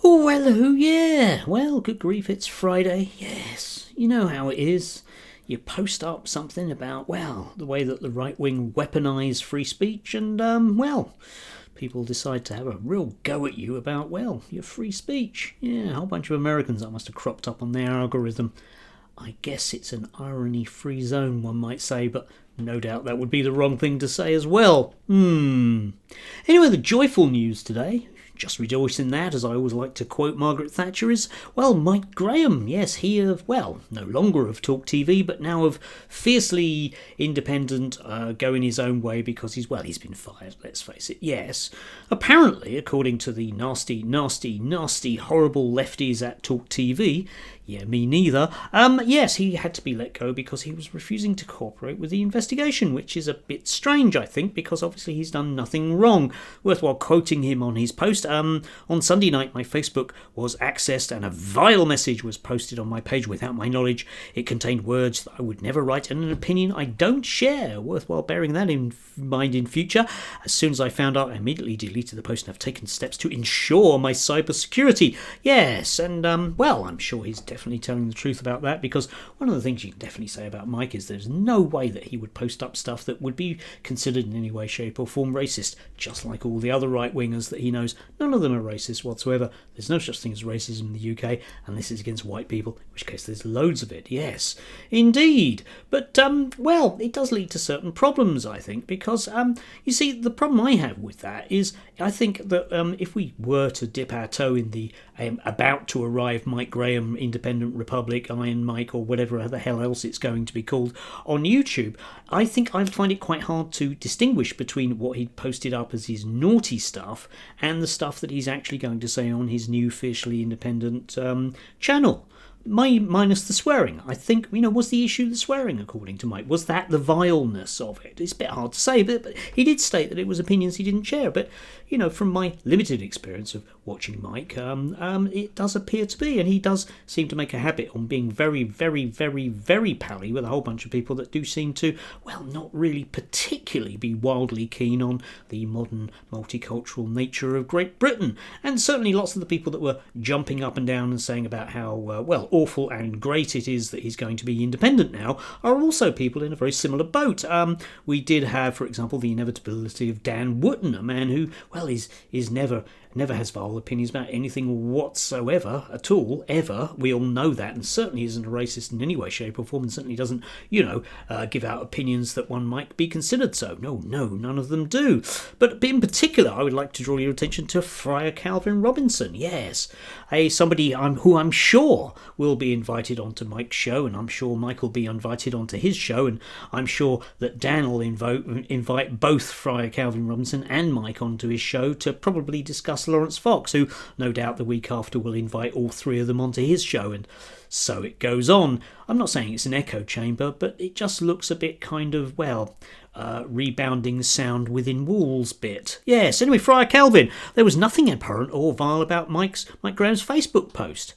Oh, hello, yeah. Well, good grief, it's Friday. Yes, you know how it is. You post up something about, well, the way that the right wing weaponise free speech, and, people decide to have a real go at you about, well, your free speech. Yeah, a whole bunch of Americans that must have cropped up on their algorithm. I guess it's an irony-free zone, one might say, but no doubt that would be the wrong thing to say as well. Anyway, the joyful news today, just rejoice in that, as I always like to quote Margaret Thatcher, is, well, Mike Graham, yes, he of, well, no longer of Talk TV, but now of fiercely independent, going his own way because he's been fired, let's face it, yes. Apparently, according to the nasty, horrible lefties at Talk TV, yeah, me neither. Yes, he had to be let go because he was refusing to cooperate with the investigation, which is a bit strange, I think, because obviously he's done nothing wrong. Worthwhile quoting him on his post. On Sunday night, my Facebook was accessed and a vile message was posted on my page without my knowledge. It contained words that I would never write and an opinion I don't share. Worthwhile bearing that in mind in future. As soon as I found out, I immediately deleted the post and have taken steps to ensure my cybersecurity. Yes, and, I'm sure he's definitely telling the truth about that, because one of the things you can definitely say about Mike is there's no way that he would post up stuff that would be considered in any way, shape or form racist, just like all the other right-wingers that he knows. None of them are racist whatsoever. There's no such thing as racism in the UK, and this is against white people, in which case there's loads of it, yes, indeed. But, it does lead to certain problems, I think, because, you see, the problem I have with that is, I think that if we were to dip our toe in the about to arrive Mike Graham Independent Republic, Iron Mike, or whatever the hell else it's going to be called on YouTube, I think I'd find it quite hard to distinguish between what he'd posted up as his naughty stuff and the stuff that he's actually going to say on his new fiercely independent channel. Minus the swearing. I think, was the issue the swearing, according to Mike? Was that the vileness of it? It's a bit hard to say, but he did state that it was opinions he didn't share. But, from my limited experience of watching Mike, it does appear to be, and he does seem to make a habit on being very, very, very, very pally with a whole bunch of people that do seem to, not really particularly be wildly keen on the modern multicultural nature of Great Britain. And certainly lots of the people that were jumping up and down and saying about how, awful and great it is that he's going to be independent now, are also people in a very similar boat. We did have, for example, the inevitability of Dan Wootton, a man who, is never has vile opinions about anything whatsoever at all, ever. We all know that, and certainly isn't a racist in any way, shape or form, and certainly doesn't, give out opinions that one might be considered so. No, none of them do. But in particular, I would like to draw your attention to Friar Calvin Robinson. Yes, somebody who I'm sure will be invited onto Mike's show, and I'm sure Mike will be invited onto his show, and I'm sure that Dan will invite both Friar Calvin Robinson and Mike onto his show to probably discuss Lawrence Fox, who no doubt the week after will invite all three of them onto his show, and so it goes on. I'm not saying it's an echo chamber, but it just looks a bit kind of, rebounding sound within walls bit. Yes, anyway, Friar Calvin, there was nothing abhorrent or vile about Mike Graham's Facebook post.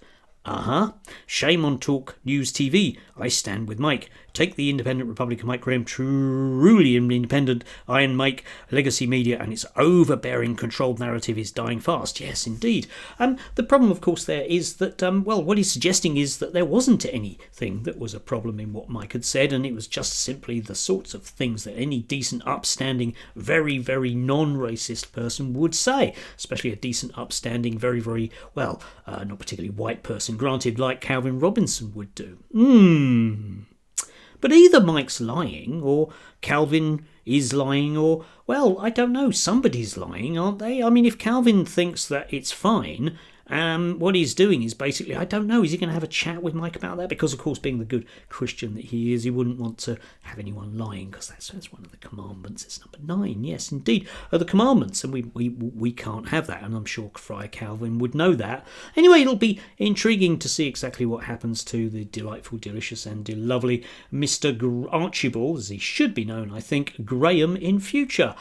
Shame on Talk News TV. I stand with Mike. Take the Independent Republic of Mike Graham, truly independent Iron Mike legacy media, and its overbearing controlled narrative is dying fast. Yes, indeed. The problem, of course, there is that, what he's suggesting is that there wasn't anything that was a problem in what Mike had said, and it was just simply the sorts of things that any decent, upstanding, very, very non-racist person would say, especially a decent, upstanding, very, very, not particularly white person, granted, like Calvin Robinson would do. But either Mike's lying, or Calvin is lying, or, I don't know, somebody's lying, aren't they? I mean, if Calvin thinks that it's fine, what he's doing is basically, I don't know, is he going to have a chat with Mike about that? Because, of course, being the good Christian that he is, he wouldn't want to have anyone lying, because that's one of the commandments. It's number 9, yes, indeed, are the commandments, and we can't have that, and I'm sure Friar Calvin would know that. Anyway, it'll be intriguing to see exactly what happens to the delightful, delicious, and lovely Mr. Archibald, as he should be known, I think, Graham in future.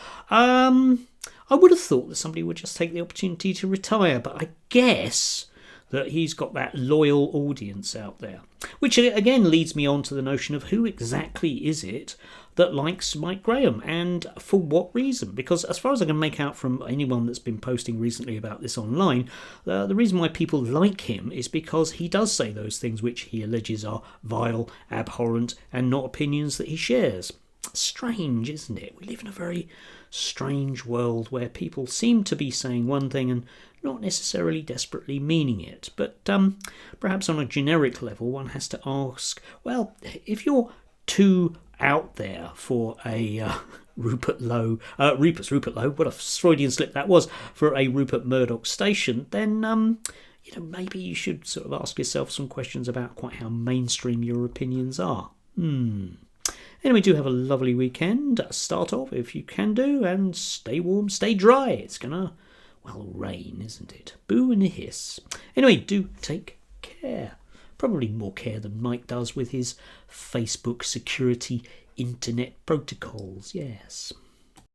I would have thought that somebody would just take the opportunity to retire, but I guess that he's got that loyal audience out there. Which again leads me on to the notion of who exactly is it that likes Mike Graham, and for what reason? Because as far as I can make out from anyone that's been posting recently about this online, the reason why people like him is because he does say those things which he alleges are vile, abhorrent, and not opinions that he shares. Strange, isn't it? We live in a very strange world where people seem to be saying one thing and not necessarily desperately meaning it. But perhaps on a generic level, one has to ask, well, if you're too out there for a Rupert Lowe, what a Freudian slip that was, for a Rupert Murdoch station, then maybe you should sort of ask yourself some questions about quite how mainstream your opinions are. Anyway, do have a lovely weekend. Start off if you can do, and stay warm, stay dry. It's gonna, rain, isn't it? Boo and a hiss. Anyway, do take care. Probably more care than Mike does with his Facebook security internet protocols, yes.